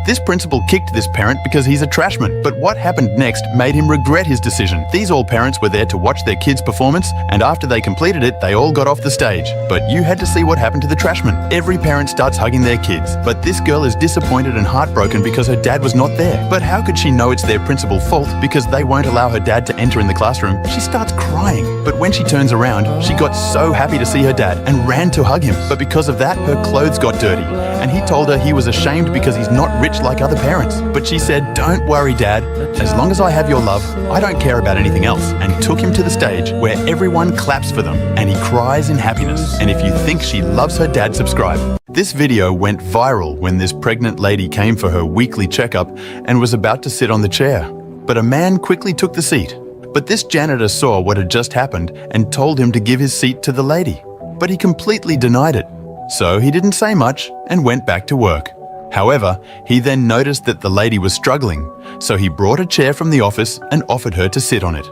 This principal kicked this parent because he's a trashman, but what happened next made him regret his decision. These all parents were there to watch their kid's performance, and after they completed it, they all got off the stage. But you had to see what happened to the trashman. Every parent starts hugging their kids, but this girl is disappointed and heartbroken because her dad was not there. But how could she know it's their principal's fault because they won't allow her dad to enter in the classroom? She starts crying, but when she turns around, she got so happy to see her dad and ran to hug him. But because of that, her clothes got dirty, and he told her he was ashamed because he's not rich like other parents. But she said, "Don't worry, Dad. As long as I have your love, I don't care about anything else," and took him to the stage where everyone claps for them and he cries in happiness. And if you think she loves her dad, subscribe. This video went viral when this pregnant lady came for her weekly checkup and was about to sit on the chair. But a man quickly took the seat. But this janitor saw what had just happened and told him to give his seat to the lady. But he completely denied it. So he didn't say much and went back to work. However, he then noticed that the lady was struggling, so he brought a chair from the office and offered her to sit on it.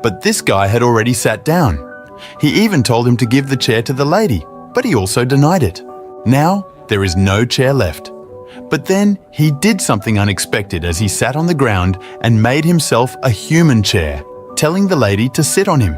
But this guy had already sat down. He even told him to give the chair to the lady, but he also denied it. Now, there is no chair left. But then he did something unexpected as he sat on the ground and made himself a human chair, telling the lady to sit on him.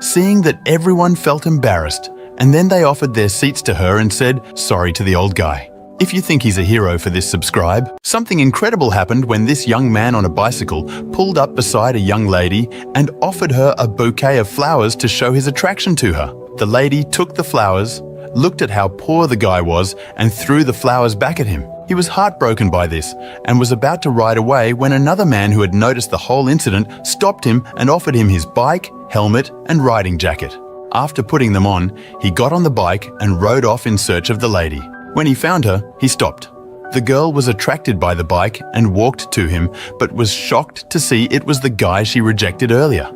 Seeing that everyone felt embarrassed, and then they offered their seats to her and said sorry to the old guy. If you think he's a hero for this, subscribe. Something incredible happened when this young man on a bicycle pulled up beside a young lady and offered her a bouquet of flowers to show his attraction to her. The lady took the flowers, looked at how poor the guy was, and threw the flowers back at him. He was heartbroken by this and was about to ride away when another man who had noticed the whole incident stopped him and offered him his bike, helmet, and riding jacket. After putting them on, he got on the bike and rode off in search of the lady. When he found her, he stopped. The girl was attracted by the bike and walked to him, but was shocked to see it was the guy she rejected earlier.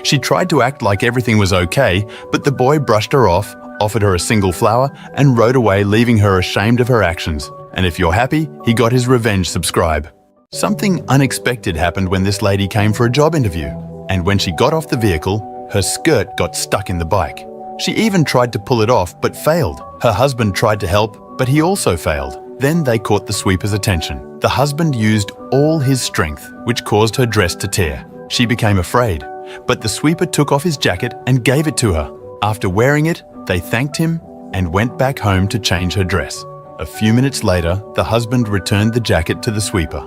She tried to act like everything was okay, but the boy brushed her off, offered her a single flower, and rode away, leaving her ashamed of her actions. And if you're happy, he got his revenge. Subscribe. Something unexpected happened when this lady came for a job interview, and when she got off the vehicle, her skirt got stuck in the bike. She even tried to pull it off, but failed. Her husband tried to help, but he also failed. Then they caught the sweeper's attention. The husband used all his strength, which caused her dress to tear. She became afraid, but the sweeper took off his jacket and gave it to her. After wearing it, they thanked him and went back home to change her dress. A few minutes later, the husband returned the jacket to the sweeper.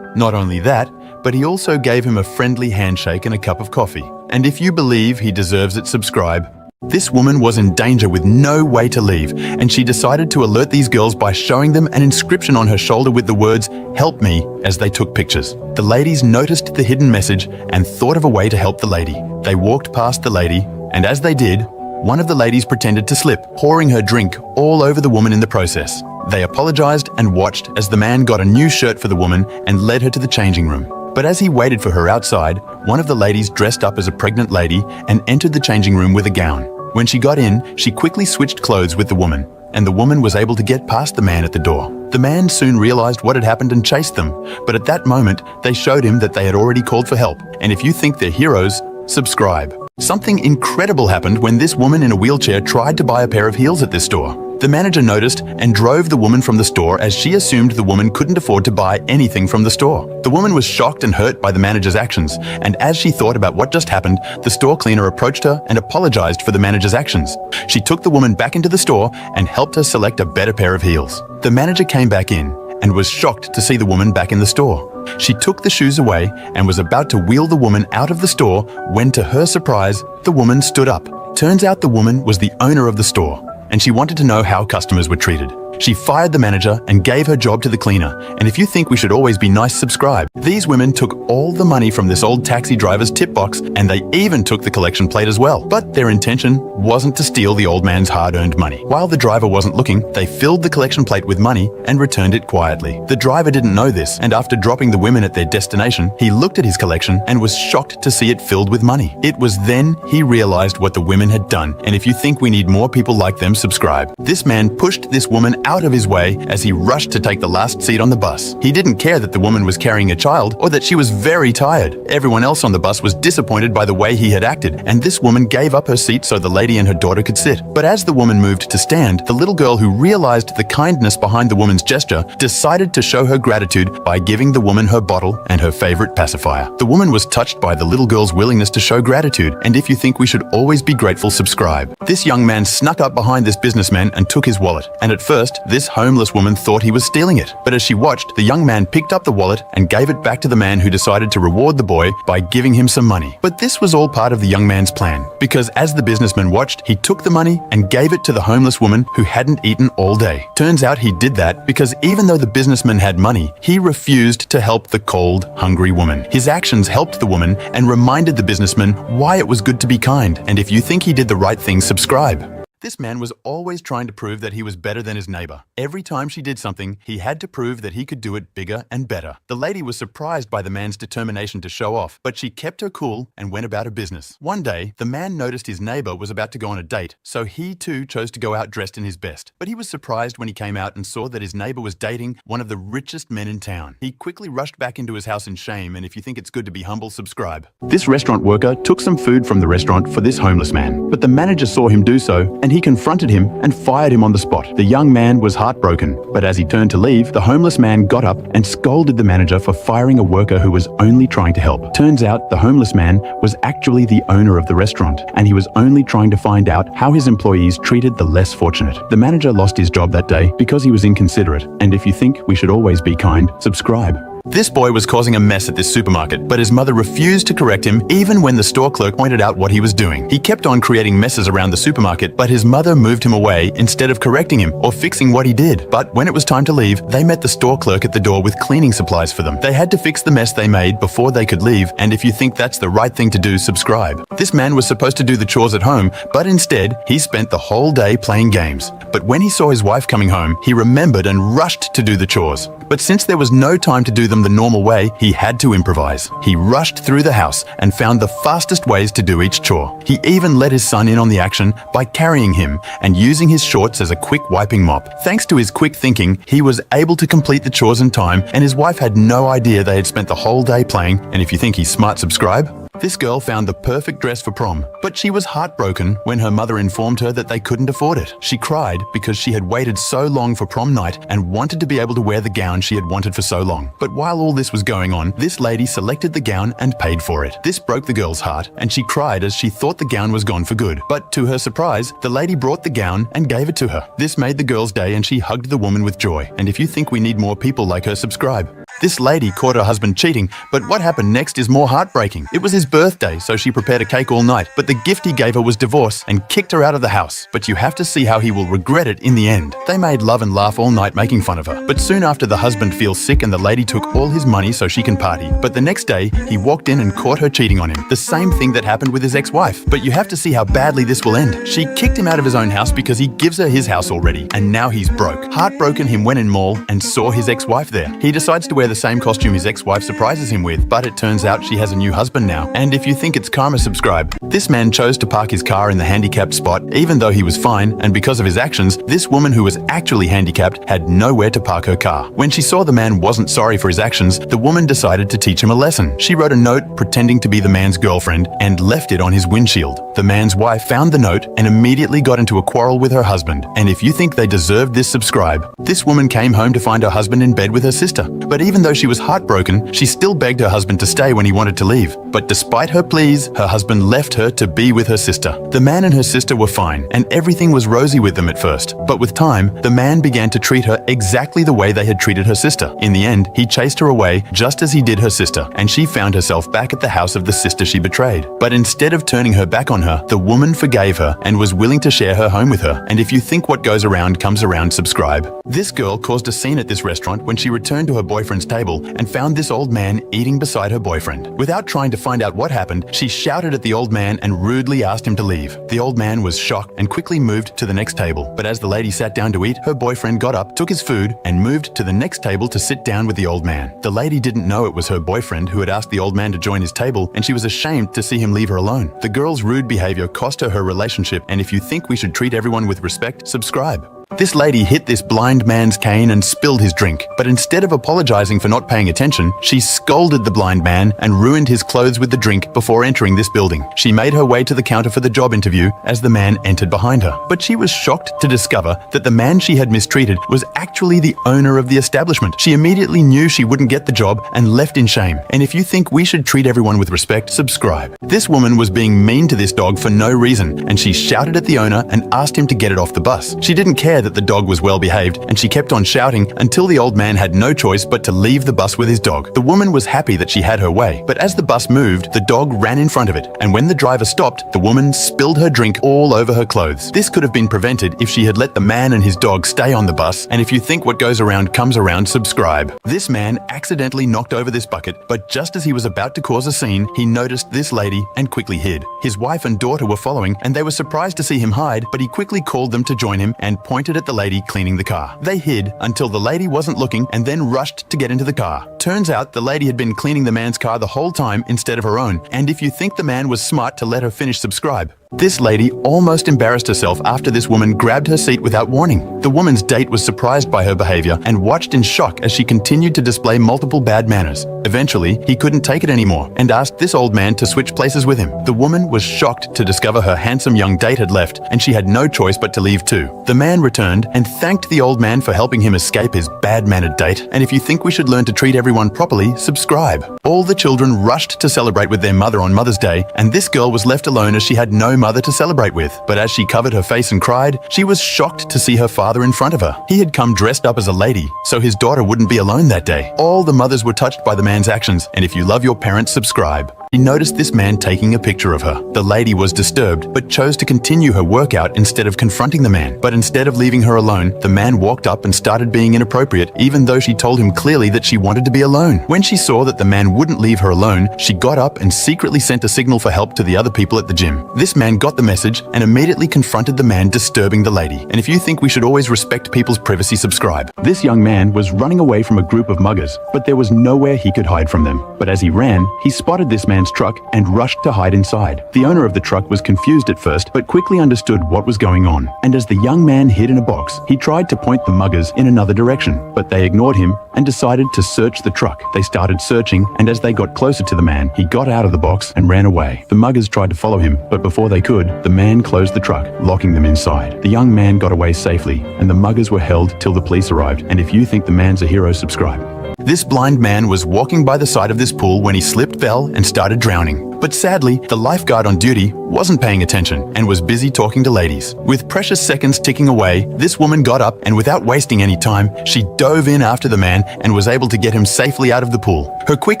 Not only that, but he also gave him a friendly handshake and a cup of coffee. And if you believe he deserves it, subscribe. This woman was in danger with no way to leave, and she decided to alert these girls by showing them an inscription on her shoulder with the words, "Help me," as they took pictures. The ladies noticed the hidden message and thought of a way to help the lady. They walked past the lady, and as they did, one of the ladies pretended to slip, pouring her drink all over the woman in the process. They apologized and watched as the man got a new shirt for the woman and led her to the changing room. But as he waited for her outside, one of the ladies dressed up as a pregnant lady and entered the changing room with a gown. When she got in, she quickly switched clothes with the woman, and the woman was able to get past the man at the door. The man soon realized what had happened and chased them, but at that moment, they showed him that they had already called for help. And if you think they're heroes, subscribe. Something incredible happened when this woman in a wheelchair tried to buy a pair of heels at this store. The manager noticed and drove the woman from the store as she assumed the woman couldn't afford to buy anything from the store. The woman was shocked and hurt by the manager's actions, and as she thought about what just happened, the store cleaner approached her and apologized for the manager's actions. She took the woman back into the store and helped her select a better pair of heels. The manager came back in and was shocked to see the woman back in the store. She took the shoes away and was about to wheel the woman out of the store when, to her surprise, the woman stood up. Turns out the woman was the owner of the store, and she wanted to know how customers were treated. She fired the manager and gave her job to the cleaner. And if you think we should always be nice, subscribe. These women took all the money from this old taxi driver's tip box, and they even took the collection plate as well. But their intention wasn't to steal the old man's hard-earned money. While the driver wasn't looking, they filled the collection plate with money and returned it quietly. The driver didn't know this, and after dropping the women at their destination, he looked at his collection and was shocked to see it filled with money. It was then he realized what the women had done. And if you think we need more people like them, subscribe. This man pushed this woman out of his way as he rushed to take the last seat on the bus. He didn't care that the woman was carrying a child or that she was very tired. Everyone else on the bus was disappointed by the way he had acted, and this woman gave up her seat so the lady and her daughter could sit. But as the woman moved to stand, the little girl, who realized the kindness behind the woman's gesture, decided to show her gratitude by giving the woman her bottle and her favorite pacifier. The woman was touched by the little girl's willingness to show gratitude, and if you think we should always be grateful, subscribe. This young man snuck up behind this businessman and took his wallet, and at first, this homeless woman thought he was stealing it. But as she watched, the young man picked up the wallet and gave it back to the man, who decided to reward the boy by giving him some money. But this was all part of the young man's plan, because as the businessman watched, he took the money and gave it to the homeless woman who hadn't eaten all day. Turns out he did that because even though the businessman had money, he refused to help the cold, hungry woman. His actions helped the woman and reminded the businessman why it was good to be kind. And if you think he did the right thing, subscribe. This man was always trying to prove that he was better than his neighbor. Every time she did something, he had to prove that he could do it bigger and better. The lady was surprised by the man's determination to show off, but she kept her cool and went about her business. One day, the man noticed his neighbor was about to go on a date, so he too chose to go out dressed in his best. But he was surprised when he came out and saw that his neighbor was dating one of the richest men in town. He quickly rushed back into his house in shame, and if you think it's good to be humble, subscribe. This restaurant worker took some food from the restaurant for this homeless man, but the manager saw him do so, and he confronted him and fired him on the spot. The young man was heartbroken, but as he turned to leave, the homeless man got up and scolded the manager for firing a worker who was only trying to help. Turns out the homeless man was actually the owner of the restaurant, and he was only trying to find out how his employees treated the less fortunate. The manager lost his job that day because he was inconsiderate, and if you think we should always be kind, subscribe. This boy was causing a mess at this supermarket, but his mother refused to correct him even when the store clerk pointed out what he was doing. He kept on creating messes around the supermarket, but his mother moved him away instead of correcting him or fixing what he did. But when it was time to leave, they met the store clerk at the door with cleaning supplies for them. They had to fix the mess they made before they could leave, and if you think that's the right thing to do, subscribe. This man was supposed to do the chores at home, but instead, he spent the whole day playing games. But when he saw his wife coming home, he remembered and rushed to do the chores. But since there was no time to do them the normal way, he had to improvise. He rushed through the house and found the fastest ways to do each chore. He even let his son in on the action by carrying him and using his shorts as a quick wiping mop. Thanks to his quick thinking, he was able to complete the chores in time, and his wife had no idea they had spent the whole day playing. And if you think he's smart, subscribe. This girl found the perfect dress for prom, but she was heartbroken when her mother informed her that they couldn't afford it. She cried because she had waited so long for prom night and wanted to be able to wear the gown she had wanted for so long. But while all this was going on, this lady selected the gown and paid for it. This broke the girl's heart, and she cried as she thought the gown was gone for good. But to her surprise, the lady brought the gown and gave it to her. This made the girl's day, and she hugged the woman with joy. And if you think we need more people like her, subscribe. This lady caught her husband cheating, but what happened next is more heartbreaking. It was his birthday, so she prepared a cake all night, but the gift he gave her was divorce and kicked her out of the house. But you have to see how he will regret it in the end. They made love and laugh all night making fun of her. But soon after, the husband feels sick and the lady took all his money so she can party. But the next day, he walked in and caught her cheating on him. The same thing that happened with his ex-wife. But you have to see how badly this will end. She kicked him out of his own house because he gives her his house already, and now he's broke. Heartbroken, he went in mall and saw his ex-wife there. He decides to wear the same costume his ex-wife surprises him with, but it turns out she has a new husband now. And if you think it's karma, subscribe. This man chose to park his car in the handicapped spot even though he was fine, and because of his actions, this woman who was actually handicapped had nowhere to park her car. When she saw the man wasn't sorry for his actions, the woman decided to teach him a lesson. She wrote a note pretending to be the man's girlfriend and left it on his windshield. The man's wife found the note and immediately got into a quarrel with her husband. And if you think they deserved this, subscribe. This woman came home to find her husband in bed with her sister. But even though she was heartbroken, she still begged her husband to stay when he wanted to leave. But despite her pleas, her husband left her to be with her sister. The man and her sister were fine, and everything was rosy with them at first. But with time, the man began to treat her exactly the way they had treated her sister. In the end, he chased her away just as he did her sister, and she found herself back at the house of the sister she betrayed. But instead of turning her back on her, the woman forgave her and was willing to share her home with her. And if you think what goes around comes around, subscribe. This girl caused a scene at this restaurant when she returned to her boyfriend's table and found this old man eating beside her boyfriend. Without trying to find out what happened, she shouted at the old man and rudely asked him to leave. The old man was shocked and quickly moved to the next table. But as the lady sat down to eat, her boyfriend got up, took his food, and moved to the next table to sit down with the old man. The lady didn't know it was her boyfriend who had asked the old man to join his table, and she was ashamed to see him leave her alone. The girl's rude behavior cost her her relationship, and if you think we should treat everyone with respect, subscribe. This lady hit this blind man's cane and spilled his drink, but instead of apologizing for not paying attention, she scolded the blind man and ruined his clothes with the drink before entering this building. She made her way to the counter for the job interview as the man entered behind her, but she was shocked to discover that the man she had mistreated was actually the owner of the establishment. She immediately knew she wouldn't get the job and left in shame. And if you think we should treat everyone with respect, subscribe. This woman was being mean to this dog for no reason, and she shouted at the owner and asked him to get it off the bus. She didn't care that the dog was well behaved, and she kept on shouting until the old man had no choice but to leave the bus with his dog. The woman was happy that she had her way, but as the bus moved, the dog ran in front of it, and when the driver stopped, the woman spilled her drink all over her clothes. This could have been prevented if she had let the man and his dog stay on the bus, and if you think what goes around comes around, subscribe. This man accidentally knocked over this bucket, but just as he was about to cause a scene, he noticed this lady and quickly hid. His wife and daughter were following, and they were surprised to see him hide, but he quickly called them to join him and pointed at the lady cleaning the car. They hid until the lady wasn't looking and then rushed to get into the car. Turns out the lady had been cleaning the man's car the whole time instead of her own, and if you think the man was smart to let her finish, subscribe. This lady almost embarrassed herself after this woman grabbed her seat without warning. The woman's date was surprised by her behavior and watched in shock as she continued to display multiple bad manners. Eventually, he couldn't take it anymore and asked this old man to switch places with him. The woman was shocked to discover her handsome young date had left, and she had no choice but to leave too. The man returned and thanked the old man for helping him escape his bad-mannered date, and if you think we should learn to treat everyone properly, subscribe. All the children rushed to celebrate with their mother on Mother's Day, and this girl was left alone as she had no mother to celebrate with. But as she covered her face and cried, she was shocked to see her father in front of her. He had come dressed up as a lady, so his daughter wouldn't be alone that day. All the mothers were touched by the man's actions, and if you love your parents, subscribe. He noticed this man taking a picture of her. The lady was disturbed, but chose to continue her workout instead of confronting the man. But instead of leaving her alone, the man walked up and started being inappropriate, even though she told him clearly that she wanted to be alone. When she saw that the man wouldn't leave her alone, she got up and secretly sent a signal for help to the other people at the gym. This man got the message and immediately confronted the man disturbing the lady. And if you think we should always respect people's privacy, subscribe. This young man was running away from a group of muggers, but there was nowhere he could hide from them. But as he ran, he spotted this man's truck and rushed to hide inside. The owner of the truck was confused at first, but quickly understood what was going on. And as the young man hid in a box, he tried to point the muggers in another direction, but they ignored him and decided to search the truck. They started searching, and as they got closer to the man, he got out of the box and ran away. The muggers tried to follow him, but before they could, the man closed the truck, locking them inside. The young man got away safely, and the muggers were held till the police arrived. And if you think the man's a hero, subscribe. This blind man was walking by the side of this pool when he slipped, fell, and started drowning. But sadly, the lifeguard on duty wasn't paying attention and was busy talking to ladies. With precious seconds ticking away, this woman got up and without wasting any time, she dove in after the man and was able to get him safely out of the pool. Her quick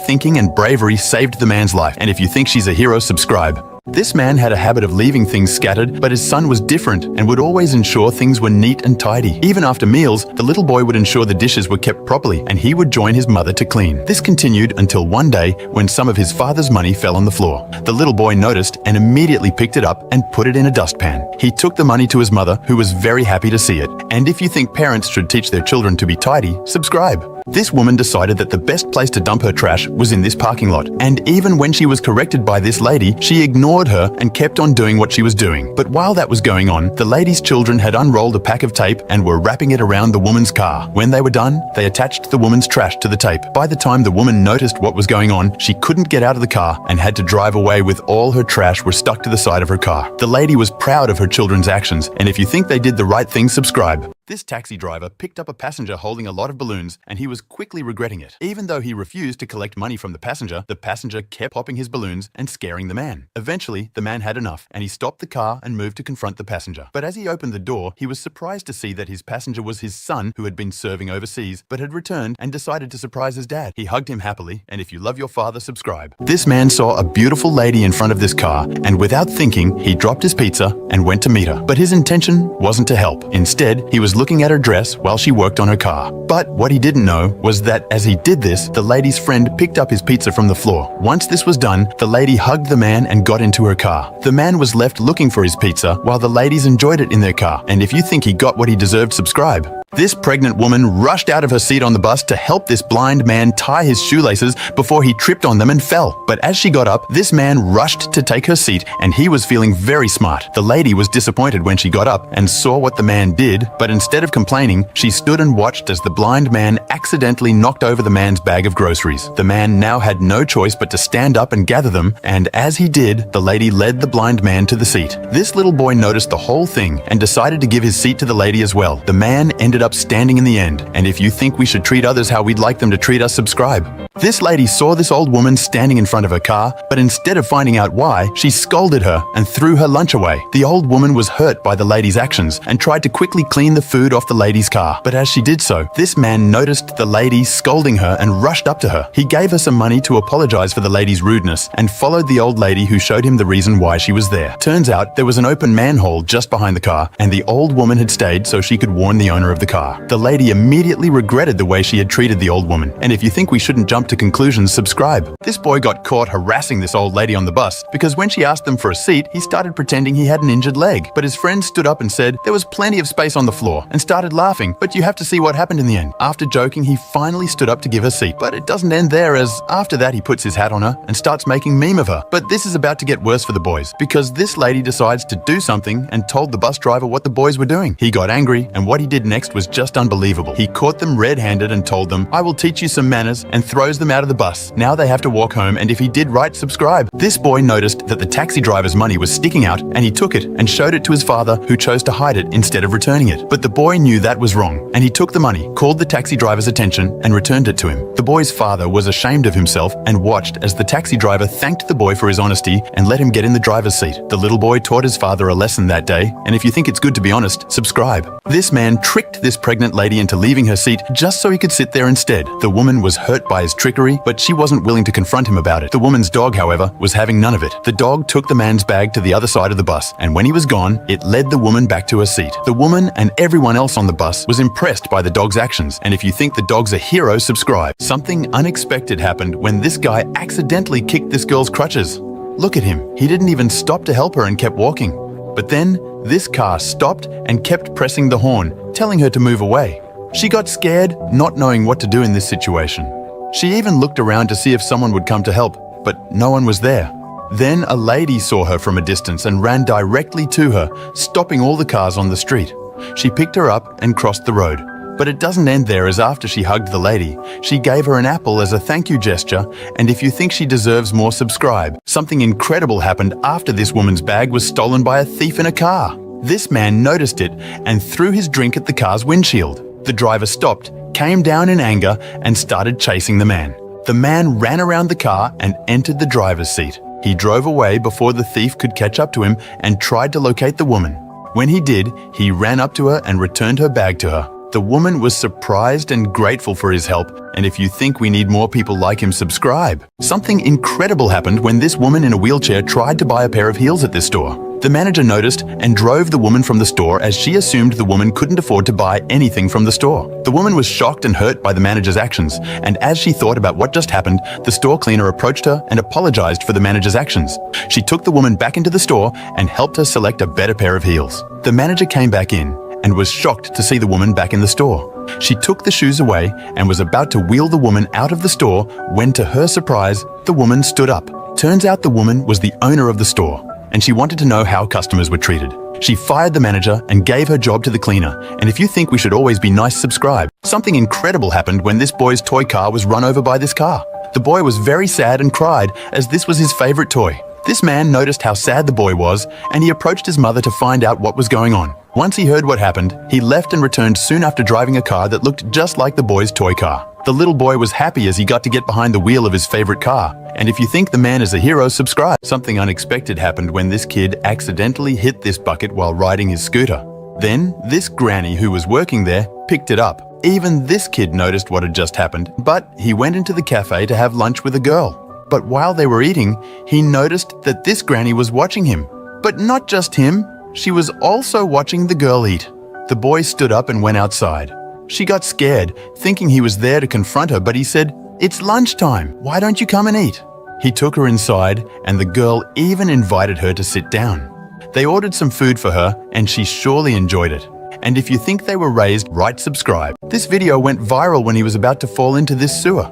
thinking and bravery saved the man's life, and if you think she's a hero, subscribe. This man had a habit of leaving things scattered, but his son was different and would always ensure things were neat and tidy. Even after meals, the little boy would ensure the dishes were kept properly, and he would join his mother to clean. This continued until one day when some of his father's money fell on the floor. The little boy noticed and immediately picked it up and put it in a dustpan. He took the money to his mother, who was very happy to see it. And if you think parents should teach their children to be tidy, subscribe. This woman decided that the best place to dump her trash was in this parking lot. And even when she was corrected by this lady, she ignored her and kept on doing what she was doing. But while that was going on, the lady's children had unrolled a pack of tape and were wrapping it around the woman's car. When they were done, they attached the woman's trash to the tape. By the time the woman noticed what was going on, she couldn't get out of the car and had to drive away with all her trash were stuck to the side of her car. The lady was proud of her children's actions, and if you think they did the right thing, subscribe. This taxi driver picked up a passenger holding a lot of balloons, and he was quickly regretting it. Even though he refused to collect money from the passenger kept popping his balloons and scaring the man. Eventually, the man had enough, and he stopped the car and moved to confront the passenger. But as he opened the door, he was surprised to see that his passenger was his son, who had been serving overseas, but had returned and decided to surprise his dad. He hugged him happily, and if you love your father, subscribe. This man saw a beautiful lady in front of this car, and without thinking, he dropped his pizza and went to meet her. But his intention wasn't to help. Instead, he was looking at her dress while she worked on her car. But what he didn't know was that as he did this, the lady's friend picked up his pizza from the floor. Once this was done, the lady hugged the man and got into her car. The man was left looking for his pizza while the ladies enjoyed it in their car. And if you think he got what he deserved, subscribe. This pregnant woman rushed out of her seat on the bus to help this blind man tie his shoelaces before he tripped on them and fell. But as she got up, this man rushed to take her seat, and he was feeling very smart. The lady was disappointed when she got up and saw what the man did, but instead of complaining, she stood and watched as the blind man accidentally knocked over the man's bag of groceries. The man now had no choice but to stand up and gather them, and as he did, the lady led the blind man to the seat. This little boy noticed the whole thing and decided to give his seat to the lady as well. The man ended up standing in the end, and if you think we should treat others how we'd like them to treat us, subscribe. This lady saw this old woman standing in front of her car, but instead of finding out why, she scolded her and threw her lunch away. The old woman was hurt by the lady's actions and tried to quickly clean the food off the lady's car. But as she did so, this man noticed the lady scolding her and rushed up to her. He gave her some money to apologize for the lady's rudeness and followed the old lady, who showed him the reason why she was there. Turns out there was an open manhole just behind the car, and the old woman had stayed so she could warn the owner of the car. The lady immediately regretted the way she had treated the old woman, and if you think we shouldn't jump to conclusions, subscribe. This boy got caught harassing this old lady on the bus because when she asked him for a seat, he started pretending he had an injured leg. But his friend stood up and said there was plenty of space on the floor and started laughing, but you have to see what happened in the end. After joking, he finally stood up to give her seat, but it doesn't end there, as after that he puts his hat on her and starts making meme of her. But this is about to get worse for the boys, because this lady decides to do something and told the bus driver what the boys were doing. He got angry, and what he did next was just unbelievable. He caught them red-handed and told them, "I will teach you some manners," and throws them out of the bus. Now they have to walk home, and if he did right, subscribe. This boy noticed that the taxi driver's money was sticking out, and he took it and showed it to his father, who chose to hide it instead of returning it. But the boy knew that was wrong, and he took the money, called the taxi driver's attention, and returned it to him. The boy's father was ashamed of himself and watched as the taxi driver thanked the boy for his honesty and let him get in the driver's seat. The little boy taught his father a lesson that day, and if you think it's good to be honest, subscribe. This man tricked this pregnant lady into leaving her seat just so he could sit there instead. The woman was hurt by his trickery, but she wasn't willing to confront him about it. The woman's dog, however, was having none of it. The dog took the man's bag to the other side of the bus, and when he was gone, it led the woman back to her seat. The woman and everyone else on the bus was impressed by the dog's actions, and if you think the dog's a hero, subscribe. Something unexpected happened when this guy accidentally kicked this girl's crutches. Look at him. He didn't even stop to help her and kept walking. But then, this car stopped and kept pressing the horn, telling her to move away. She got scared, not knowing what to do in this situation. She even looked around to see if someone would come to help, but no one was there. Then a lady saw her from a distance and ran directly to her, stopping all the cars on the street. She picked her up and crossed the road. But it doesn't end there, as after she hugged the lady, she gave her an apple as a thank you gesture, and if you think she deserves more, subscribe. Something incredible happened after this woman's bag was stolen by a thief in a car. This man noticed it and threw his drink at the car's windshield. The driver stopped, came down in anger, and started chasing the man. The man ran around the car and entered the driver's seat. He drove away before the thief could catch up to him and tried to locate the woman. When he did, he ran up to her and returned her bag to her. The woman was surprised and grateful for his help, and if you think we need more people like him, subscribe. Something incredible happened when this woman in a wheelchair tried to buy a pair of heels at this store. The manager noticed and drove the woman from the store, as she assumed the woman couldn't afford to buy anything from the store. The woman was shocked and hurt by the manager's actions, and as she thought about what just happened, the store cleaner approached her and apologized for the manager's actions. She took the woman back into the store and helped her select a better pair of heels. The manager came back in and was shocked to see the woman back in the store. She took the shoes away and was about to wheel the woman out of the store when, to her surprise, the woman stood up. Turns out the woman was the owner of the store, and she wanted to know how customers were treated. She fired the manager and gave her job to the cleaner, and if you think we should always be nice, subscribe. Something incredible happened when this boy's toy car was run over by this car. The boy was very sad and cried, as this was his favorite toy. This man noticed how sad the boy was, and he approached his mother to find out what was going on. Once he heard what happened, he left and returned soon after, driving a car that looked just like the boy's toy car. The little boy was happy as he got to get behind the wheel of his favorite car. And if you think the man is a hero, subscribe. Something unexpected happened when this kid accidentally hit this bucket while riding his scooter. Then, this granny who was working there picked it up. Even this kid noticed what had just happened, but he went into the cafe to have lunch with a girl. But while they were eating, he noticed that this granny was watching him. But not just him, she was also watching the girl eat. The boy stood up and went outside. She got scared, thinking he was there to confront her, but he said, "It's lunchtime, why don't you come and eat?" He took her inside, and the girl even invited her to sit down. They ordered some food for her, and she surely enjoyed it. And if you think they were raised right, subscribe. This video went viral when he was about to fall into this sewer.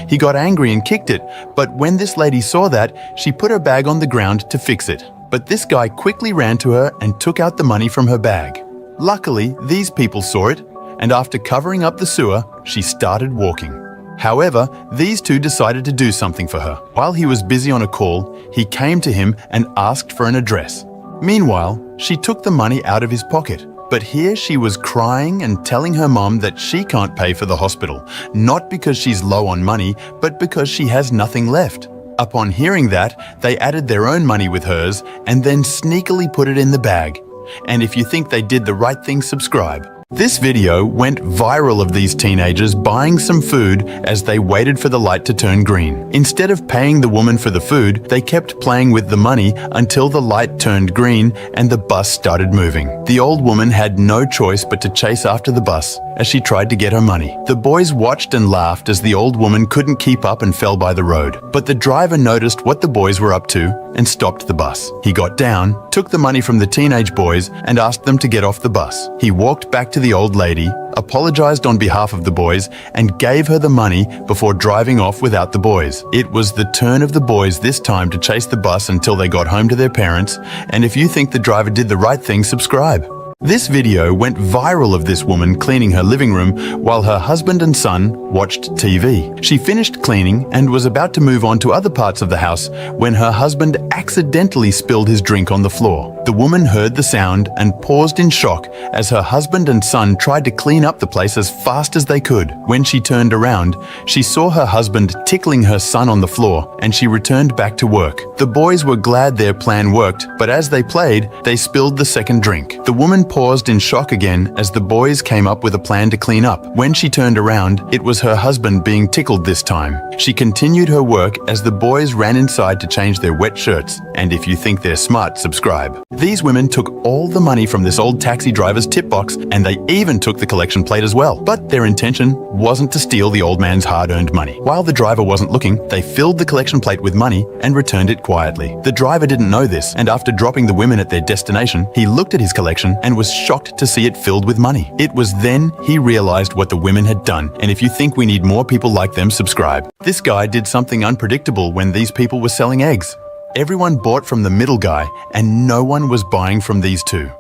He got angry and kicked it, but when this lady saw that, she put her bag on the ground to fix it. But this guy quickly ran to her and took out the money from her bag. Luckily, these people saw it, and after covering up the sewer, she started walking. However, these two decided to do something for her. While he was busy on a call, he came to him and asked for an address. Meanwhile, she took the money out of his pocket. But here she was crying and telling her mom that she can't pay for the hospital, not because she's low on money, but because she has nothing left. Upon hearing that, they added their own money with hers and then sneakily put it in the bag. And if you think they did the right thing, subscribe. This video went viral of these teenagers buying some food as they waited for the light to turn green. Instead of paying the woman for the food, they kept playing with the money until the light turned green and the bus started moving. The old woman had no choice but to chase after the bus as she tried to get her money. The boys watched and laughed as the old woman couldn't keep up and fell by the road. But the driver noticed what the boys were up to and stopped the bus. He got down, took the money from the teenage boys and asked them to get off the bus. He walked back to the old lady, apologized on behalf of the boys, and gave her the money before driving off without the boys. It was the turn of the boys this time to chase the bus until they got home to their parents, and if you think the driver did the right thing, subscribe. This video went viral of this woman cleaning her living room while her husband and son watched TV. She finished cleaning and was about to move on to other parts of the house when her husband accidentally spilled his drink on the floor. The woman heard the sound and paused in shock as her husband and son tried to clean up the place as fast as they could. When she turned around, she saw her husband tickling her son on the floor and she returned back to work. The boys were glad their plan worked, but as they played, they spilled the second drink. The woman paused in shock again as the boys came up with a plan to clean up. When she turned around, it was her husband being tickled this time. She continued her work as the boys ran inside to change their wet shirts. And if you think they're smart, subscribe. These women took all the money from this old taxi driver's tip box and they even took the collection plate as well. But their intention wasn't to steal the old man's hard-earned money. While the driver wasn't looking, they filled the collection plate with money and returned it quietly. The driver didn't know this, and after dropping the women at their destination, he looked at his collection and was shocked to see it filled with money. It was then he realized what the women had done, and if you think we need more people like them, subscribe. This guy did something unpredictable when these people were selling eggs. Everyone bought from the middle guy, and no one was buying from these two.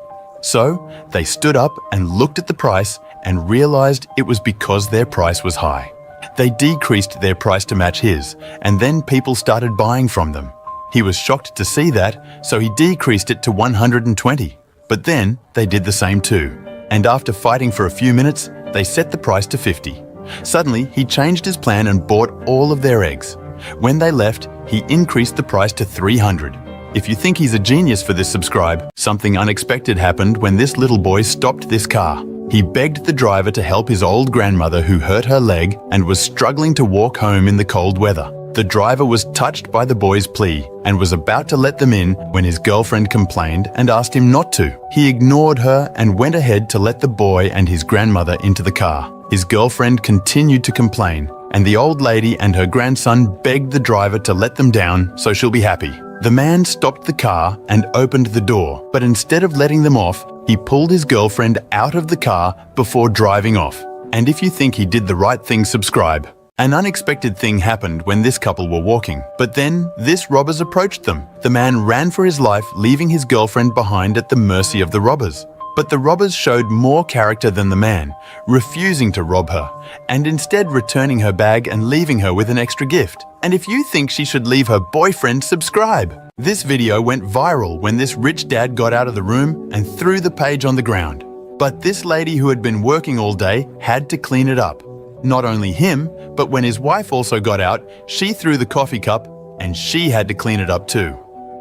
So they stood up and looked at the price and realized it was because their price was high. They decreased their price to match his, and then people started buying from them. He was shocked to see that, so he decreased it to 120. But then they did the same too. And after fighting for a few minutes, they set the price to 50. Suddenly, he changed his plan and bought all of their eggs. When they left, he increased the price to 300. If you think he's a genius for this, subscribe. Something unexpected happened when this little boy stopped this car. He begged the driver to help his old grandmother who hurt her leg and was struggling to walk home in the cold weather. The driver was touched by the boy's plea and was about to let them in when his girlfriend complained and asked him not to. He ignored her and went ahead to let the boy and his grandmother into the car. His girlfriend continued to complain, and the old lady and her grandson begged the driver to let them down so she'll be happy. The man stopped the car and opened the door, but instead of letting them off, he pulled his girlfriend out of the car before driving off. And if you think he did the right thing, subscribe. An unexpected thing happened when this couple were walking, but then this robbers approached them. The man ran for his life, leaving his girlfriend behind at the mercy of the robbers. But the robbers showed more character than the man, refusing to rob her, and instead returning her bag and leaving her with an extra gift. And if you think she should leave her boyfriend, subscribe. This video went viral when this rich dad got out of the room and threw the page on the ground. But this lady who had been working all day had to clean it up. Not only him, but when his wife also got out, she threw the coffee cup and she had to clean it up too.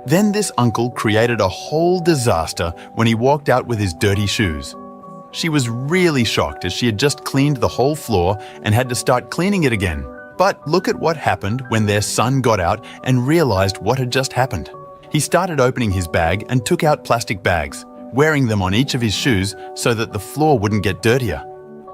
Then this uncle created a whole disaster when he walked out with his dirty shoes. She was really shocked as she had just cleaned the whole floor and had to start cleaning it again. But look at what happened when their son got out and realized what had just happened. He started opening his bag and took out plastic bags, wearing them on each of his shoes so that the floor wouldn't get dirtier.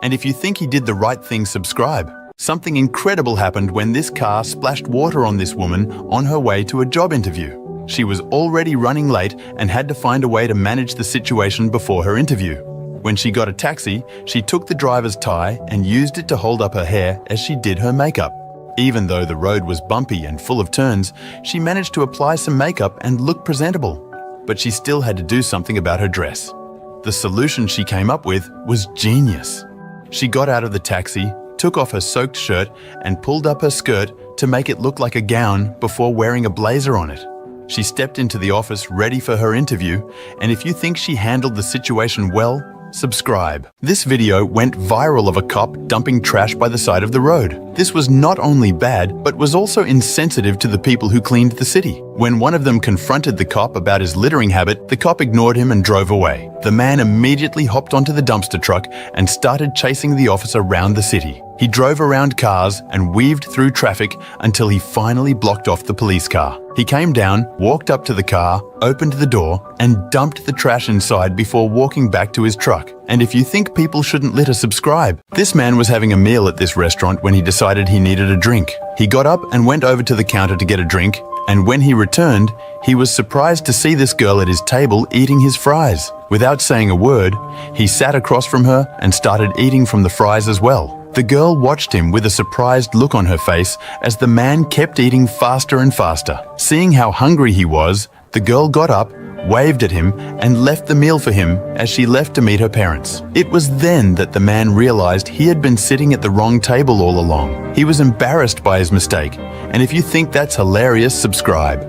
And if you think he did the right thing, subscribe. Something incredible happened when this car splashed water on this woman on her way to a job interview. She was already running late and had to find a way to manage the situation before her interview. When she got a taxi, she took the driver's tie and used it to hold up her hair as she did her makeup. Even though the road was bumpy and full of turns, she managed to apply some makeup and look presentable. But she still had to do something about her dress. The solution she came up with was genius. She got out of the taxi, took off her soaked shirt, and pulled up her skirt to make it look like a gown before wearing a blazer on it. She stepped into the office ready for her interview, and if you think she handled the situation well, subscribe. This video went viral of a cop dumping trash by the side of the road. This was not only bad, but was also insensitive to the people who cleaned the city. When one of them confronted the cop about his littering habit, the cop ignored him and drove away. The man immediately hopped onto the dumpster truck and started chasing the officer around the city. He drove around cars and weaved through traffic until he finally blocked off the police car. He came down, walked up to the car, opened the door, and dumped the trash inside before walking back to his truck. And if you think people shouldn't litter, subscribe. This man was having a meal at this restaurant when he decided he needed a drink. He got up and went over to the counter to get a drink, and when he returned, he was surprised to see this girl at his table eating his fries. Without saying a word, he sat across from her and started eating from the fries as well. The girl watched him with a surprised look on her face as the man kept eating faster and faster. Seeing how hungry he was, the girl got up, waved at him, and left the meal for him as she left to meet her parents. It was then that the man realized he had been sitting at the wrong table all along. He was embarrassed by his mistake, and if you think that's hilarious, subscribe.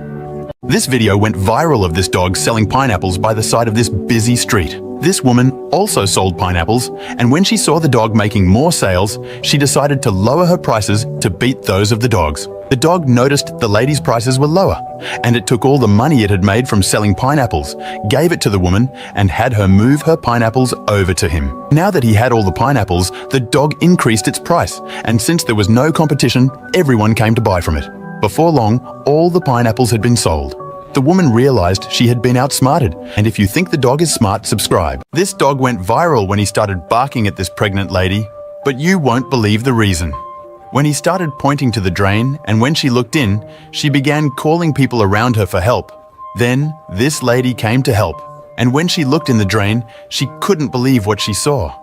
This video went viral of this dog selling pineapples by the side of this busy street. This woman also sold pineapples, and when she saw the dog making more sales, she decided to lower her prices to beat those of the dogs. The dog noticed the lady's prices were lower, and it took all the money it had made from selling pineapples, gave it to the woman, and had her move her pineapples over to him. Now that he had all the pineapples, the dog increased its price, and since there was no competition, everyone came to buy from it. Before long, all the pineapples had been sold. The woman realized she had been outsmarted, and if you think the dog is smart, subscribe. This dog went viral when he started barking at this pregnant lady, but you won't believe the reason. When he started pointing to the drain, and when she looked in, she began calling people around her for help. Then, this lady came to help, and when she looked in the drain, she couldn't believe what she saw.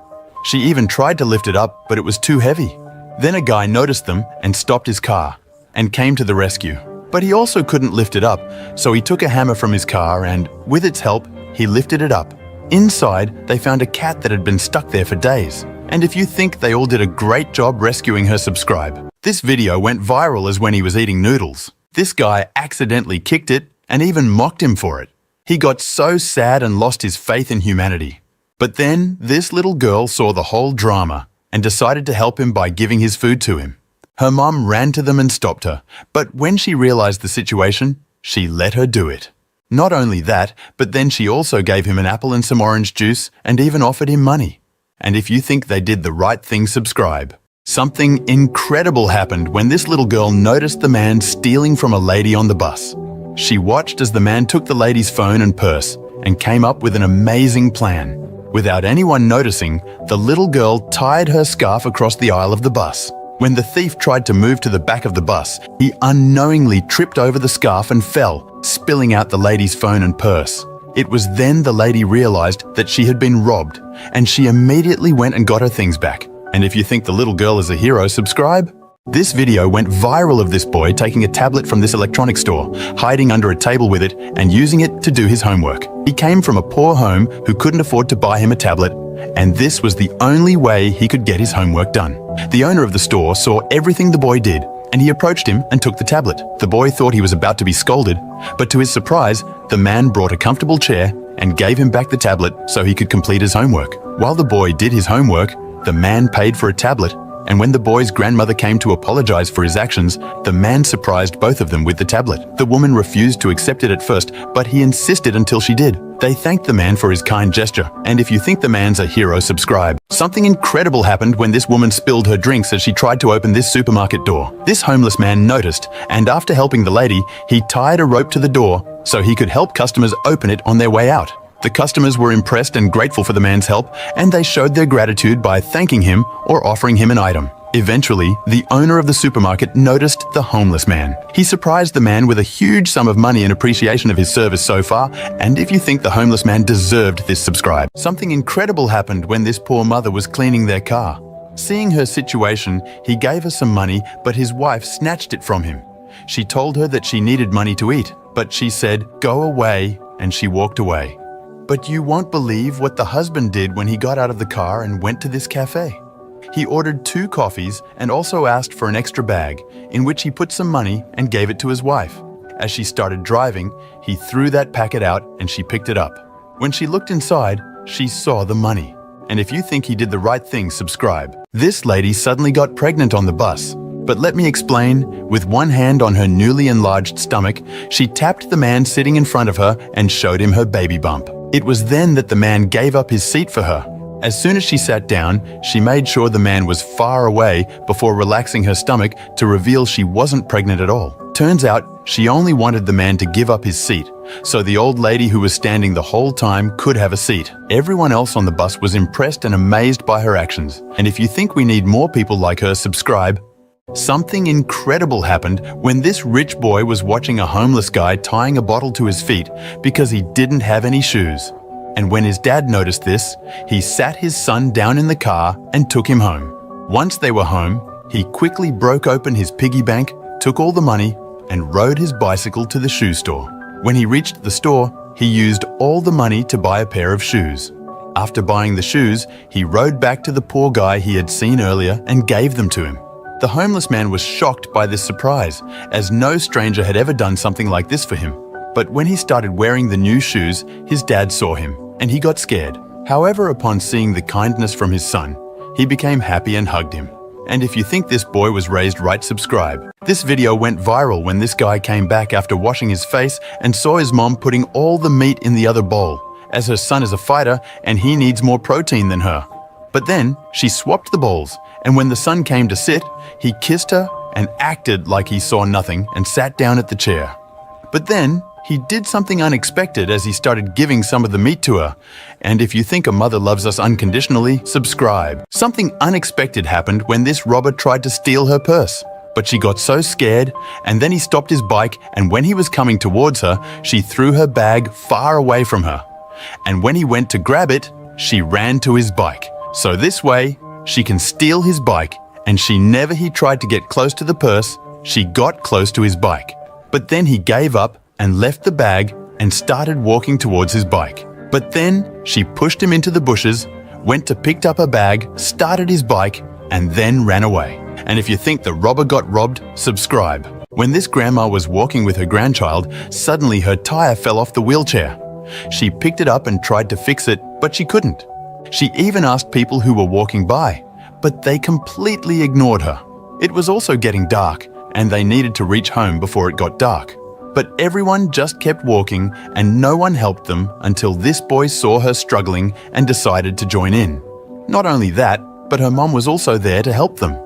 She even tried to lift it up, but it was too heavy. Then a guy noticed them and stopped his car, and came to the rescue. But he also couldn't lift it up, so he took a hammer from his car and, with its help, he lifted it up. Inside, they found a cat that had been stuck there for days. And if you think they all did a great job rescuing her, subscribe. This video went viral as when he was eating noodles. This guy accidentally kicked it and even mocked him for it. He got so sad and lost his faith in humanity. But then, this little girl saw the whole drama and decided to help him by giving his food to him. Her mom ran to them and stopped her, but when she realized the situation, she let her do it. Not only that, but then she also gave him an apple and some orange juice and even offered him money. And if you think they did the right thing, subscribe. Something incredible happened when this little girl noticed the man stealing from a lady on the bus. She watched as the man took the lady's phone and purse and came up with an amazing plan. Without anyone noticing, the little girl tied her scarf across the aisle of the bus. When the thief tried to move to the back of the bus, he unknowingly tripped over the scarf and fell, spilling out the lady's phone and purse. It was then the lady realized that she had been robbed, and she immediately went and got her things back. And if you think the little girl is a hero, subscribe. This video went viral of this boy taking a tablet from this electronics store, hiding under a table with it and using it to do his homework. He came from a poor home who couldn't afford to buy him a tablet, and this was the only way he could get his homework done. The owner of the store saw everything the boy did, and he approached him and took the tablet. The boy thought he was about to be scolded, but to his surprise, the man brought a comfortable chair and gave him back the tablet so he could complete his homework. While the boy did his homework, the man paid for a tablet, and when the boy's grandmother came to apologize for his actions, the man surprised both of them with the tablet. The woman refused to accept it at first, but he insisted until she did. They thanked the man for his kind gesture, and if you think the man's a hero, subscribe. Something incredible happened when this woman spilled her drinks as she tried to open this supermarket door. This homeless man noticed, and after helping the lady, he tied a rope to the door so he could help customers open it on their way out. The customers were impressed and grateful for the man's help, and they showed their gratitude by thanking him or offering him an item. Eventually, the owner of the supermarket noticed the homeless man. He surprised the man with a huge sum of money in appreciation of his service so far, and if you think the homeless man deserved this, subscribe. Something incredible happened when this poor mother was cleaning their car. Seeing her situation, he gave her some money, but his wife snatched it from him. She told her that she needed money to eat, but she said, "Go away," and she walked away. But you won't believe what the husband did when he got out of the car and went to this cafe. He ordered 2 coffees and also asked for an extra bag, in which he put some money and gave it to his wife. As she started driving, he threw that packet out and she picked it up. When she looked inside, she saw the money. And if you think he did the right thing, subscribe. This lady suddenly got pregnant on the bus. But let me explain. With one hand on her newly enlarged stomach, she tapped the man sitting in front of her and showed him her baby bump. It was then that the man gave up his seat for her. As soon as she sat down, she made sure the man was far away before relaxing her stomach to reveal she wasn't pregnant at all. Turns out, she only wanted the man to give up his seat, so the old lady who was standing the whole time could have a seat. Everyone else on the bus was impressed and amazed by her actions. And if you think we need more people like her, subscribe. Something incredible happened when this rich boy was watching a homeless guy tying a bottle to his feet because he didn't have any shoes. And when his dad noticed this, he sat his son down in the car and took him home. Once they were home, he quickly broke open his piggy bank, took all the money, and rode his bicycle to the shoe store. When he reached the store, he used all the money to buy a pair of shoes. After buying the shoes, he rode back to the poor guy he had seen earlier and gave them to him. The homeless man was shocked by this surprise, as no stranger had ever done something like this for him. But when he started wearing the new shoes, his dad saw him, and he got scared. However, upon seeing the kindness from his son, he became happy and hugged him. And if you think this boy was raised right, subscribe. This video went viral when this guy came back after washing his face and saw his mom putting all the meat in the other bowl, as her son is a fighter and he needs more protein than her. But then she swapped the bowls, and when the son came to sit, he kissed her and acted like he saw nothing and sat down at the chair. But then he did something unexpected as he started giving some of the meat to her. And if you think a mother loves us unconditionally, subscribe. Something unexpected happened when this robber tried to steal her purse. But she got so scared, and then he stopped his bike, and when he was coming towards her, she threw her bag far away from her. And when he went to grab it, she ran to his bike. So this way, she can steal his bike, and he tried to get close to the purse, she got close to his bike. But then he gave up and left the bag and started walking towards his bike. But then she pushed him into the bushes, went to pick up her bag, started his bike, and then ran away. And if you think the robber got robbed, subscribe. When this grandma was walking with her grandchild, suddenly her tire fell off the wheelchair. She picked it up and tried to fix it, but she couldn't. She even asked people who were walking by, but they completely ignored her. It was also getting dark, and they needed to reach home before it got dark. But everyone just kept walking, and no one helped them until this boy saw her struggling and decided to join in. Not only that, but her mom was also there to help them.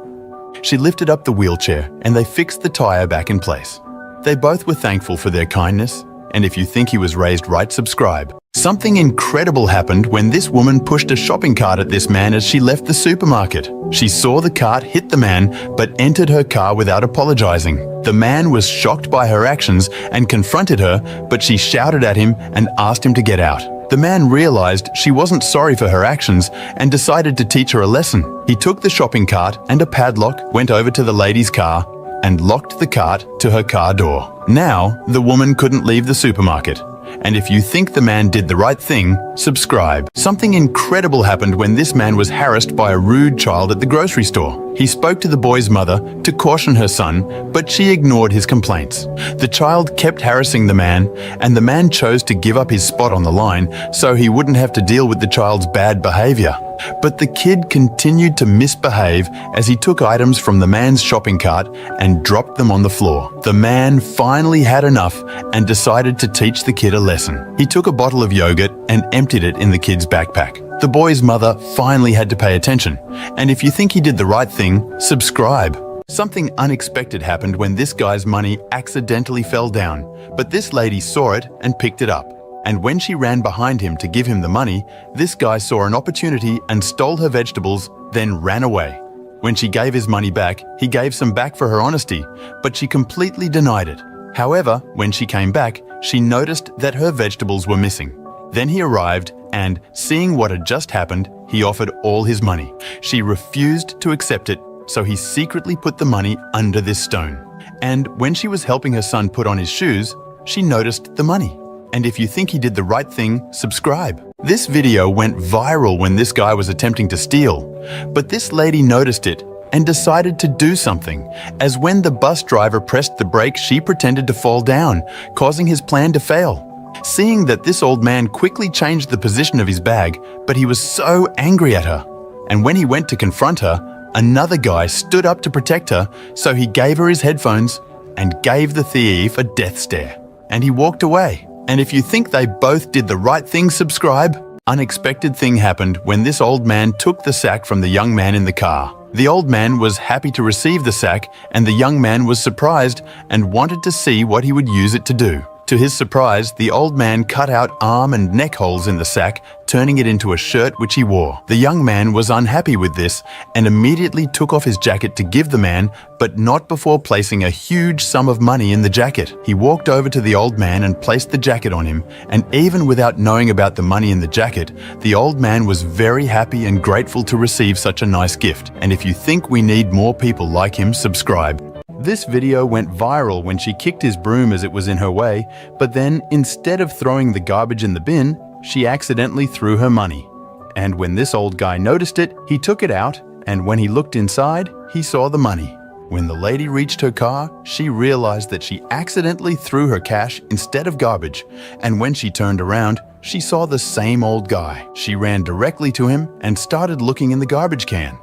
She lifted up the wheelchair, and they fixed the tire back in place. They both were thankful for their kindness, and if you think he was raised right, subscribe. Something incredible happened when this woman pushed a shopping cart at this man as she left the supermarket. She saw the cart hit the man, but entered her car without apologizing. The man was shocked by her actions and confronted her, but she shouted at him and asked him to get out. The man realized she wasn't sorry for her actions and decided to teach her a lesson. He took the shopping cart and a padlock, went over to the lady's car, and locked the cart to her car door. Now, the woman couldn't leave the supermarket. And if you think the man did the right thing, subscribe. Something incredible happened when this man was harassed by a rude child at the grocery store. He spoke to the boy's mother to caution her son, but she ignored his complaints. The child kept harassing the man, and the man chose to give up his spot on the line so he wouldn't have to deal with the child's bad behavior. But the kid continued to misbehave as he took items from the man's shopping cart and dropped them on the floor. The man finally had enough and decided to teach the kid a lesson. He took a bottle of yogurt and emptied it in the kid's backpack. The boy's mother finally had to pay attention. And if you think he did the right thing, subscribe. Something unexpected happened when this guy's money accidentally fell down, but this lady saw it and picked it up. And when she ran behind him to give him the money, this guy saw an opportunity and stole her vegetables, then ran away. When she gave his money back, he gave some back for her honesty, but she completely denied it. However, when she came back, she noticed that her vegetables were missing. Then he arrived and, seeing what had just happened, he offered all his money. She refused to accept it, so he secretly put the money under this stone. And when she was helping her son put on his shoes, she noticed the money. And if you think he did the right thing, subscribe. This video went viral when this guy was attempting to steal, but this lady noticed it and decided to do something, as when the bus driver pressed the brake, she pretended to fall down, causing his plan to fail. Seeing that this old man quickly changed the position of his bag, but he was so angry at her. And when he went to confront her, another guy stood up to protect her, so he gave her his headphones and gave the thief a death stare. And he walked away. And if you think they both did the right thing, subscribe. Unexpected thing happened when this old man took the sack from the young man in the car. The old man was happy to receive the sack, and the young man was surprised and wanted to see what he would use it to do. To his surprise, the old man cut out arm and neck holes in the sack, turning it into a shirt which he wore. The young man was unhappy with this and immediately took off his jacket to give the man, but not before placing a huge sum of money in the jacket. He walked over to the old man and placed the jacket on him, and even without knowing about the money in the jacket, the old man was very happy and grateful to receive such a nice gift. And if you think we need more people like him, subscribe. This video went viral when she kicked his broom as it was in her way, but then instead of throwing the garbage in the bin, she accidentally threw her money. And when this old guy noticed it, he took it out, and when he looked inside, he saw the money. When the lady reached her car, she realized that she accidentally threw her cash instead of garbage, and when she turned around, she saw the same old guy. She ran directly to him and started looking in the garbage can.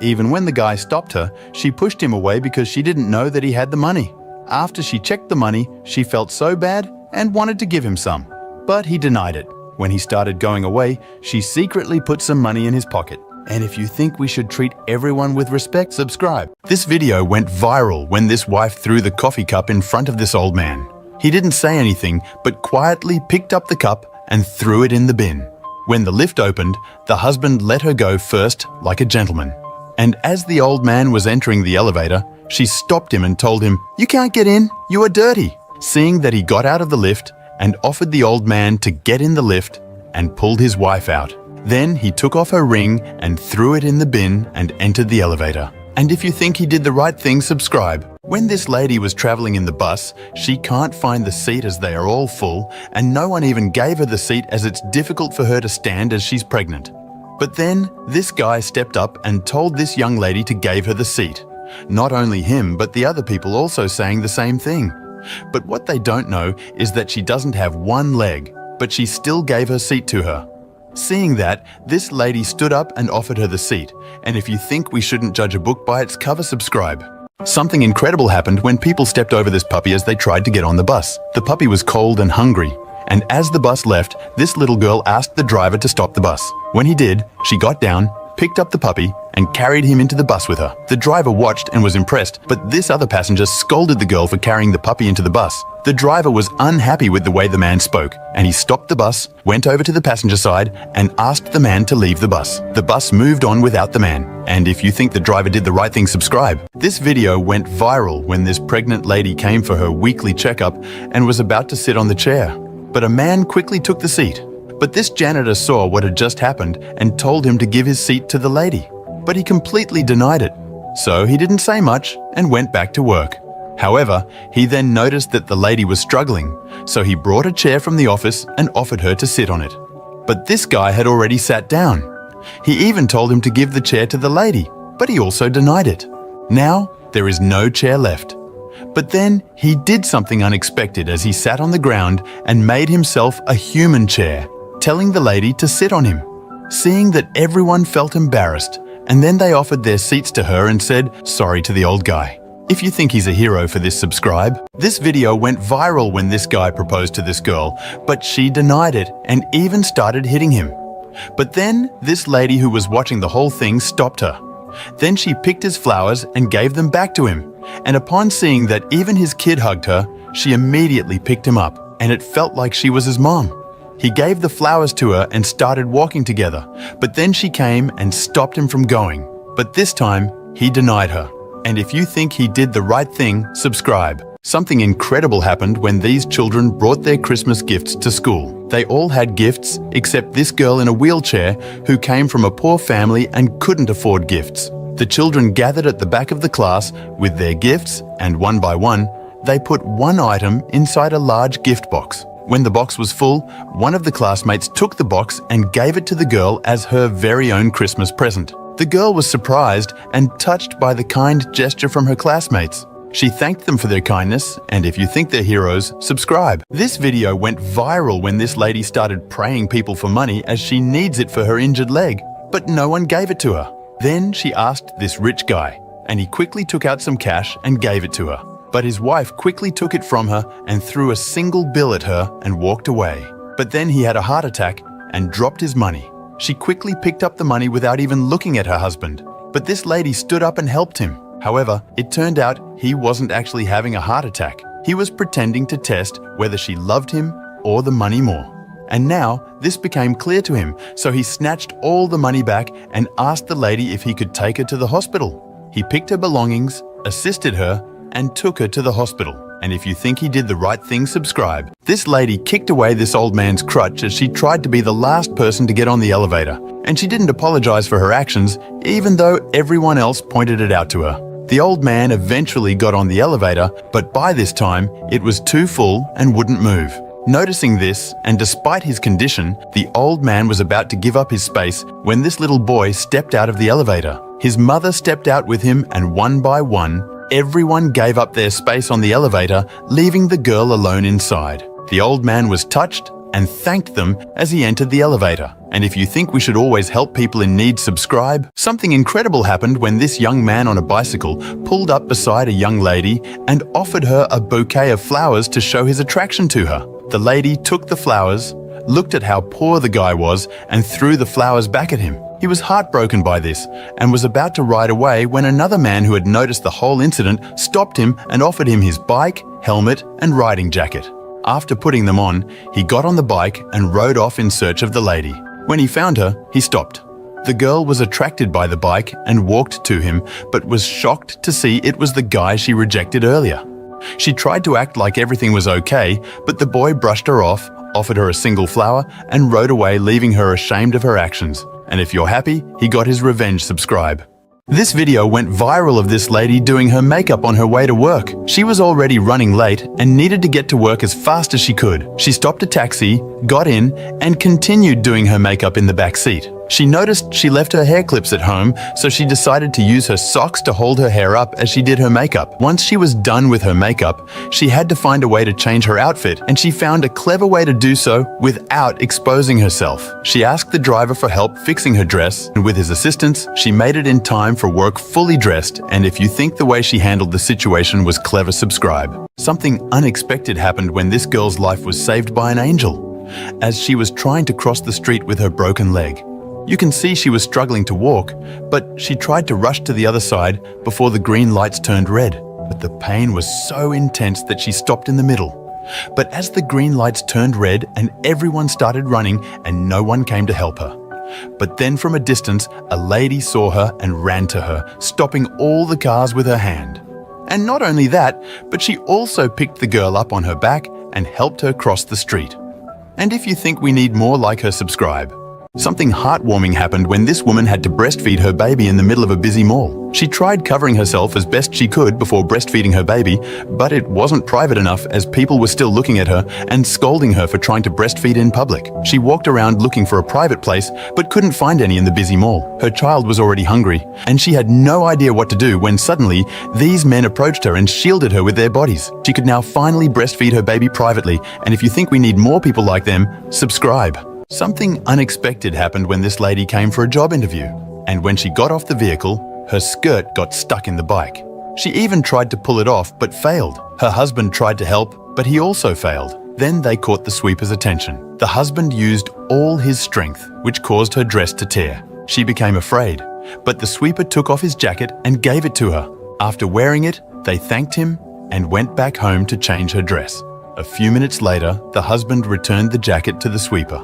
Even when the guy stopped her, she pushed him away because she didn't know that he had the money. After she checked the money, she felt so bad and wanted to give him some, but he denied it. When he started going away, she secretly put some money in his pocket. And if you think we should treat everyone with respect, subscribe. This video went viral when this wife threw the coffee cup in front of this old man. He didn't say anything, but quietly picked up the cup and threw it in the bin. When the lift opened, the husband let her go first like a gentleman. And as the old man was entering the elevator, she stopped him and told him, "You can't get in, you are dirty." Seeing that he got out of the lift and offered the old man to get in the lift and pulled his wife out. Then he took off her ring and threw it in the bin and entered the elevator. And if you think he did the right thing, subscribe. When this lady was traveling in the bus, she can't find the seat as they are all full, and no one even gave her the seat as it's difficult for her to stand as she's pregnant. But then this guy stepped up and told this young lady to give her the seat. Not only him, but the other people also saying the same thing. But what they don't know is that she doesn't have one leg, but she still gave her seat to her. Seeing that, this lady stood up and offered her the seat. And if you think we shouldn't judge a book by its cover, subscribe. Something incredible happened when people stepped over this puppy as they tried to get on the bus. The puppy was cold and hungry. And as the bus left, this little girl asked the driver to stop the bus. When he did, she got down, picked up the puppy, and carried him into the bus with her. The driver watched and was impressed, but this other passenger scolded the girl for carrying the puppy into the bus. The driver was unhappy with the way the man spoke, and he stopped the bus, went over to the passenger side, and asked the man to leave the bus. The bus moved on without the man. And if you think the driver did the right thing, subscribe. This video went viral when this pregnant lady came for her weekly checkup and was about to sit on the chair. But a man quickly took the seat. But this janitor saw what had just happened and told him to give his seat to the lady. But he completely denied it. So he didn't say much and went back to work. However, he then noticed that the lady was struggling, so he brought a chair from the office and offered her to sit on it. But this guy had already sat down. He even told him to give the chair to the lady, but he also denied it. Now, there is no chair left. But then he did something unexpected as he sat on the ground and made himself a human chair, telling the lady to sit on him. Seeing that everyone felt embarrassed, and then they offered their seats to her and said sorry to the old guy. If you think he's a hero for this, subscribe. This video went viral when this guy proposed to this girl, but she denied it and even started hitting him. But then this lady who was watching the whole thing stopped her. Then she picked his flowers and gave them back to him. And upon seeing that even his kid hugged her, she immediately picked him up, and it felt like she was his mom. He gave the flowers to her and started walking together, but then she came and stopped him from going. But this time, he denied her. And if you think he did the right thing, subscribe. Something incredible happened when these children brought their Christmas gifts to school. They all had gifts except this girl in a wheelchair who came from a poor family and couldn't afford gifts. The children gathered at the back of the class with their gifts, and one by one, they put one item inside a large gift box. When the box was full, one of the classmates took the box and gave it to the girl as her very own Christmas present. The girl was surprised and touched by the kind gesture from her classmates. She thanked them for their kindness, and if you think they're heroes, subscribe. This video went viral when this lady started praying people for money as she needs it for her injured leg, but no one gave it to her. Then she asked this rich guy, and he quickly took out some cash and gave it to her. But his wife quickly took it from her and threw a single bill at her and walked away. But then he had a heart attack and dropped his money. She quickly picked up the money without even looking at her husband. But this lady stood up and helped him. However, it turned out he wasn't actually having a heart attack. He was pretending to test whether she loved him or the money more. And now, this became clear to him, so he snatched all the money back and asked the lady if he could take her to the hospital. He picked her belongings, assisted her, and took her to the hospital. And if you think he did the right thing, subscribe. This lady kicked away this old man's crutch as she tried to be the last person to get on the elevator. And she didn't apologize for her actions, even though everyone else pointed it out to her. The old man eventually got on the elevator, but by this time, it was too full and wouldn't move. Noticing this, and despite his condition, the old man was about to give up his space when this little boy stepped out of the elevator. His mother stepped out with him, and one by one, everyone gave up their space on the elevator, leaving the girl alone inside. The old man was touched and thanked them as he entered the elevator. And if you think we should always help people in need, subscribe. Something incredible happened when this young man on a bicycle pulled up beside a young lady and offered her a bouquet of flowers to show his attraction to her. The lady took the flowers, looked at how poor the guy was, and threw the flowers back at him. He was heartbroken by this and was about to ride away when another man who had noticed the whole incident stopped him and offered him his bike, helmet, and riding jacket. After putting them on, he got on the bike and rode off in search of the lady. When he found her, he stopped. The girl was attracted by the bike and walked to him, but was shocked to see it was the guy she rejected earlier. She tried to act like everything was okay, but the boy brushed her off, offered her a single flower, and rode away, leaving her ashamed of her actions. And if you're happy, he got his revenge. Subscribe. This video went viral of this lady doing her makeup on her way to work. She was already running late and needed to get to work as fast as she could. She stopped a taxi, got in, and continued doing her makeup in the back seat. She noticed she left her hair clips at home, so she decided to use her socks to hold her hair up as she did her makeup. Once she was done with her makeup, she had to find a way to change her outfit, and she found a clever way to do so without exposing herself. She asked the driver for help fixing her dress, and with his assistance, she made it in time for work fully dressed. And if you think the way she handled the situation was clever, subscribe. Something unexpected happened when this girl's life was saved by an angel, as she was trying to cross the street with her broken leg. You can see she was struggling to walk, but she tried to rush to the other side before the green lights turned red. But the pain was so intense that she stopped in the middle. But as the green lights turned red and everyone started running and no one came to help her. But then from a distance, a lady saw her and ran to her, stopping all the cars with her hand. And not only that, but she also picked the girl up on her back and helped her cross the street. And if you think we need more like her, subscribe. Something heartwarming happened when this woman had to breastfeed her baby in the middle of a busy mall. She tried covering herself as best she could before breastfeeding her baby, but it wasn't private enough as people were still looking at her and scolding her for trying to breastfeed in public. She walked around looking for a private place, but couldn't find any in the busy mall. Her child was already hungry, and she had no idea what to do when suddenly these men approached her and shielded her with their bodies. She could now finally breastfeed her baby privately, and if you think we need more people like them, subscribe. Something unexpected happened when this lady came for a job interview, and when she got off the vehicle, her skirt got stuck in the bike. She even tried to pull it off but failed. Her husband tried to help, but he also failed. Then they caught the sweeper's attention. The husband used all his strength, which caused her dress to tear. She became afraid, but the sweeper took off his jacket and gave it to her. After wearing it, they thanked him and went back home to change her dress. A few minutes later, the husband returned the jacket to the sweeper.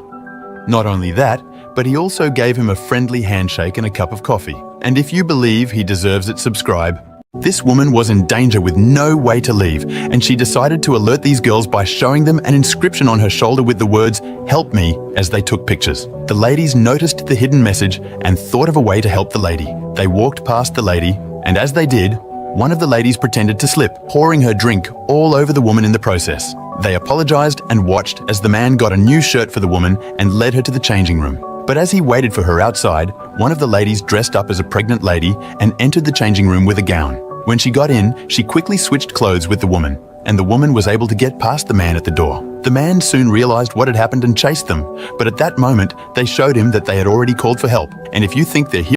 Not only that, but he also gave him a friendly handshake and a cup of coffee. And if you believe he deserves it, subscribe. This woman was in danger with no way to leave, and she decided to alert these girls by showing them an inscription on her shoulder with the words, "Help me," as they took pictures. The ladies noticed the hidden message and thought of a way to help the lady. They walked past the lady, and as they did, one of the ladies pretended to slip, pouring her drink all over the woman in the process. They apologized and watched as the man got a new shirt for the woman and led her to the changing room. But as he waited for her outside, one of the ladies dressed up as a pregnant lady and entered the changing room with a gown. When she got in, she quickly switched clothes with the woman, and the woman was able to get past the man at the door. The man soon realized what had happened and chased them, but at that moment, they showed him that they had already called for help. And if you think they're